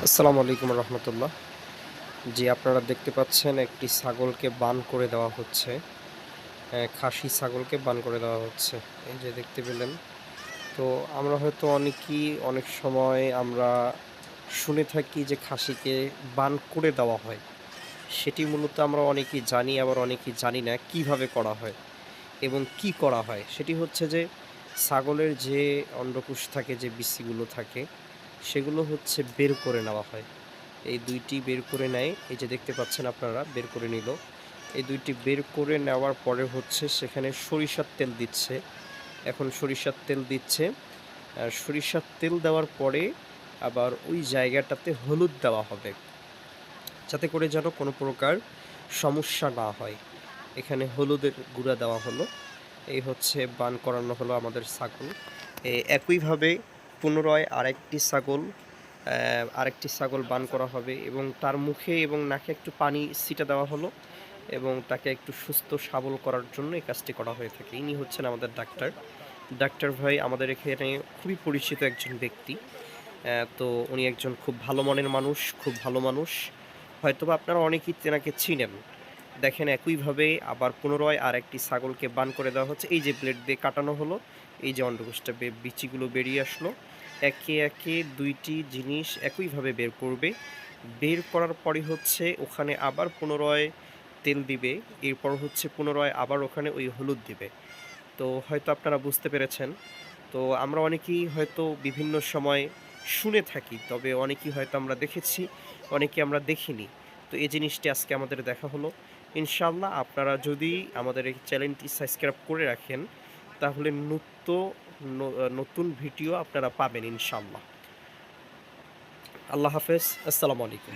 আসসালামু আলাইকুম রহমতুল্লাহ। জি, আপনারা দেখতে পাচ্ছেন একটি ছাগলকে বান করে দেওয়া হচ্ছে। খাসি ছাগলকে বান করে দেওয়া হচ্ছে। এই যে দেখতে পেলেন। তো আমরা হয়তো অনেকেই অনেক সময় আমরা শুনে থাকি যে খাসিকে বান করে দেওয়া হয়। সেটি মূলত আমরা অনেকেই জানি, আবার অনেকেই জানি না কিভাবে করা হয় এবং কি করা হয়। সেটি হচ্ছে যে ছাগলের যে অন্ডকোষ থাকে, যে বিচিগুলো থাকে, সেগুলো হচ্ছে বের করে নেওয়া হয়। এই ২ টি বের করে নেয়। এই যে দেখতে পাচ্ছেন আপনারা বের করে নিল। এই ২ টি বের করে নেওয়ার পরে হচ্ছে সেখানে সরিষার তেল দিচ্ছে। এখন সরিষার তেল দিচ্ছে। সরিষার তেল দেওয়ার পরে আবার ওই জায়গাটাতে হলুদ দেওয়া হবে। যাতে করে যেন কোনো প্রকার সমস্যা না হয়। এখানে হলুদের গুঁড়া দেওয়া হলো। এই হচ্ছে বান করানো হলো আমাদের ছাগল। একইভাবে পুনরায় আরেকটি ছাগল বান করা হবে এবং তার মুখে এবং নাকে একটু পানি ছিটা দেওয়া হলো এবং তাকে একটু সুস্থ সবল করার জন্য এই কাজটি করা হয়ে থাকে। ইনি হচ্ছেন আমাদের ডাক্তার। ডাক্তার ভাই আমাদের এখানে খুবই পরিচিত একজন ব্যক্তি। তো উনি একজন খুব ভালো মনের মানুষ, খুব ভালো মানুষ। হয়তোবা আপনারা অনেকেই তেনাকে চিনেন। দেখেন একইভাবে আবার পুনরায় আরেকটি ছাগলকে বান করে দেওয়া হচ্ছে। এই যে ব্লেড দিয়ে কাটানো হলো, এই যে অন্ডকোষটা বিচিগুলো বেরিয়ে আসলো। একে, একে ২ টি জিনিস একইভাবে বের করবে। বের করার পরে হচ্ছে ওখানে আবার পুনরায় তেল দিবে। এরপর হচ্ছে পুনরায় আবার ওখানে ওই হলুদ দিবে। তো হয়তো আপনারা বুঝতে পেরেছেন। তো আমরা অনেকেই হয়তো বিভিন্ন সময় শুনে থাকি। তবে অনেকেই হয়তো আমরা দেখেছি, অনেকে আমরা দেখিনি। তো এই জিনিসটি আজকে আমাদের দেখা হলো। ইনশাআল্লাহ আপনারা যদি আমাদের এই চ্যানেলটি সাবস্ক্রাইব করে রাখেন, তাহলে নতুন ভিডিও আপনারা পাবেন ইনশাআল্লাহ। আল্লাহ হাফেজ। আসসালামু আলাইকুম।